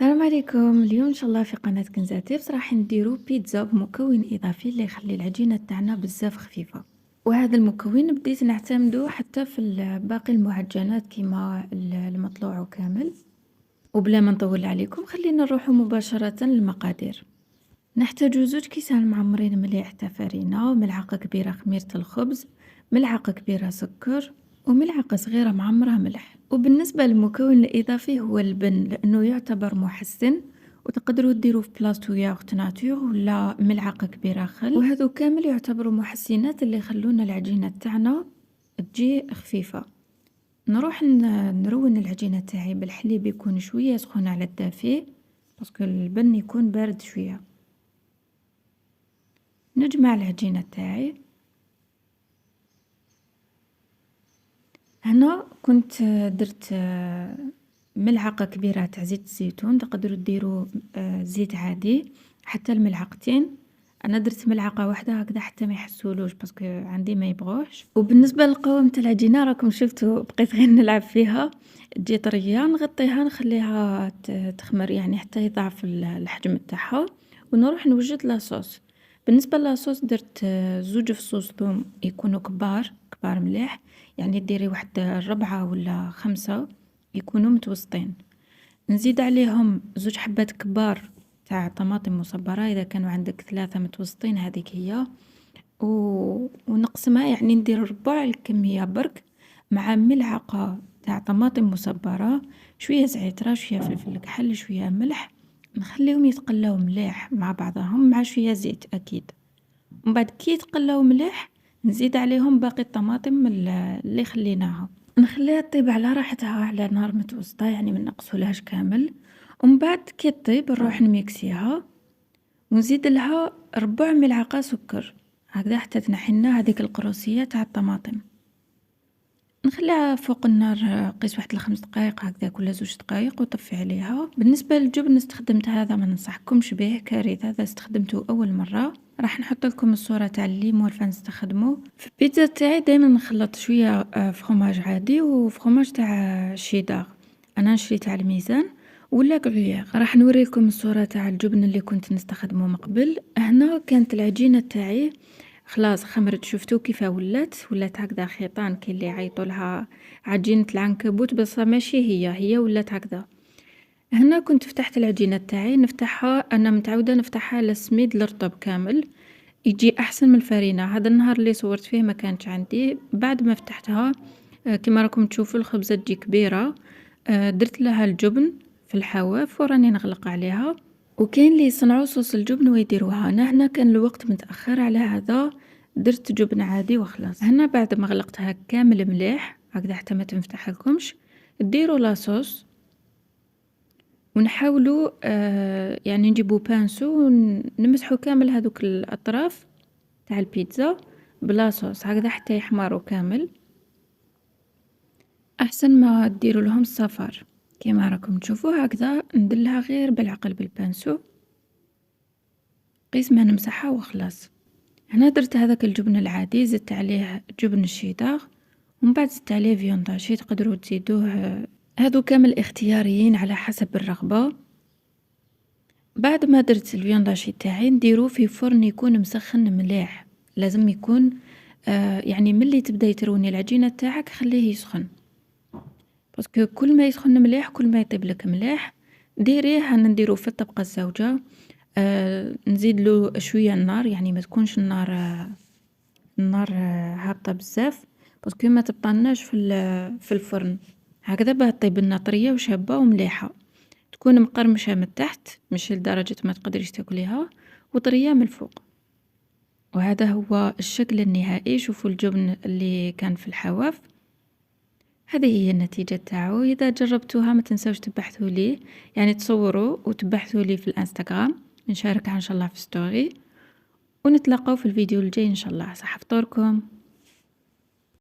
السلام عليكم. اليوم ان شاء الله في قناة كنزة تيبس راح نديرو بيتزا بمكون اضافي اللي يخلي العجينة تاعنا بزاف خفيفة. وهذا المكون بديت نعتمدو حتى في باقي المعجنات كيما المطلوع كامل. وبلا ما نطول عليكم خلينا نروحو مباشرة للمقادير. نحتاجو 2 كيسان معمرين مليح تاع فرينة، ملعقة كبيرة خميرة الخبز، ملعقة كبيرة سكر، وملعقة صغيرة معمرة ملح. وبالنسبة للمكون الإضافي هو اللبن لأنه يعتبر محسن، وتقدروا ديروه في بلاصتو ياغورت ناتور ولا ملعقة كبيرة خل، وهذو كامل يعتبروا محسنات اللي يخلونا العجينة تاعنا تجي خفيفة. نروح نرون العجينة تاعي بالحليب يكون شوية سخون على الدافي باسكو البن يكون بارد شوية. نجمع العجينة تاعي. هنا كنت درت ملعقة كبيرة تاع زيت الزيتون، تقدروا ديروا زيت عادي حتى الملعقتين. انا درت ملعقة واحدة هكذا حتى ما يحسولوش باسكو عندي ما يبغوش. وبالنسبة للقوام تاع العجينة راكم شفتوا بقيت غير نلعب فيها، تجي طرية نغطيها نخليها تخمر يعني حتى يضعف الحجم تاعها، ونروح نوجد لاصوص. بالنسبة للاصوص درت 2 فصوص ثوم يكونوا كبار كبار مليح، يعني ديري واحد 4 ولا 5 يكونوا متوسطين. نزيد عليهم 2 حبات كبار تاع طماطم مصبرة، إذا كانوا عندك 3 متوسطين هذيك هي. ونقسمها يعني ندير ربع الكمية برك، مع ملعقة تاع طماطم مصبرة، شوية زعترة، شوية فلفل كحل، شوية ملح. نخليهم يتقلاو مليح مع بعضهم مع شوية زيت أكيد. ومن بعد كي يتقلاو مليح نزيد عليهم باقي الطماطم اللي خليناها، نخليها طيب على راحتها على نار متوسطة يعني ما نقصولهاش كامل. ومن بعد كي طيب نروح نميكسيها ونزيد لها ربع ملعقة سكر هكذا حتى تنحي لنا هذيك القروسية تاع الطماطم. نخليها فوق النار قيس واحد ل5 دقايق هكذا ولا 2 دقايق وطفي عليها. بالنسبة للجبن استخدمت هذا ما ننصحكمش به كارثة، هذا استخدمته أول مرة. راح نحط لكم الصورة تاع الليمون اللي نستخدمه في البيتزا تاعي. دائما نخلط شوية فخوماج عادي وفخوماج تاع شيدار، انا نشري تاع الميزان ولا غريير. راح نوريكم الصورة تاع الجبن اللي كنت نستخدمه من قبل. هنا كانت العجينة تاعي خلاص خمرت، شفتو كيفاه ولات هكذا خيطان كي اللي يعيطوا لها عجينة العنكبوت، بس ماشي هي ولات هكذا. هنا كنت فتحت العجينة تاعي نفتحها، انا متعوده نفتحها على السميد الرطب كامل يجي احسن من الفرينة. هذا النهار اللي صورت فيه ما كانش عندي. بعد ما فتحتها كما راكم تشوفوا الخبزة تجي كبيرة. درت لها الجبن في الحواف وراني نغلق عليها. وكاين اللي يصنعوا صوص الجبن ويديروها، انا هنا كان الوقت متاخر على هذا درت جبن عادي وخلاص. هنا بعد ما غلقتها كامل مليح هكذا حتى ما تنفتح لكمش، ديروا لاصوص ونحاولوا يعني نجيبوا بانسو ونمسحوا كامل هذوك الاطراف تاع البيتزا بلاصوص هكذا حتى يحمروا كامل، احسن ما ديروا لهم الصفار. كما راكم تشوفوا هكذا ندلها غير بالعقل بالبانسو قيس ما نمسحها وخلاص. هنا درت هذاك الجبن العادي، زدت عليه جبن الشيدار ومن بعد زدت عليه فيونداشي، تقدروا تزيدوه، هادو كامل اختياريين على حسب الرغبة. بعد ما درت الفيونداشي تاعي نديرو في فرن يكون مسخن مليح، لازم يكون يعني ملي تبدا يتروني العجينة تاعك خليه يسخن، باسكو كل ما يسخن مليح كل ما يطيب لك مليح. ديريه هانا نديرو في الطبقة الزوجة. نزيد له شوية النار يعني ما تكونش النار هابطة بزاف باسكو ما تبطلناش في الفرن هكذا باه طيب لنا طرية وشابة ومليحة، تكون مقرمشة من تحت مش لدرجة ما تقدريش تاكليها، وطرية من الفوق. وهذا هو الشكل النهائي. شوفوا الجبن اللي كان في الحواف، هذه هي النتيجة تاعو. إذا جربتوها ما تنسوش تبحثوا لي، يعني تصوروا وتبحثوا لي في الانستغرام، نشاركها ان شاء الله في ستوري، ونتلاقاو في الفيديو الجاي ان شاء الله. صح فطوركم.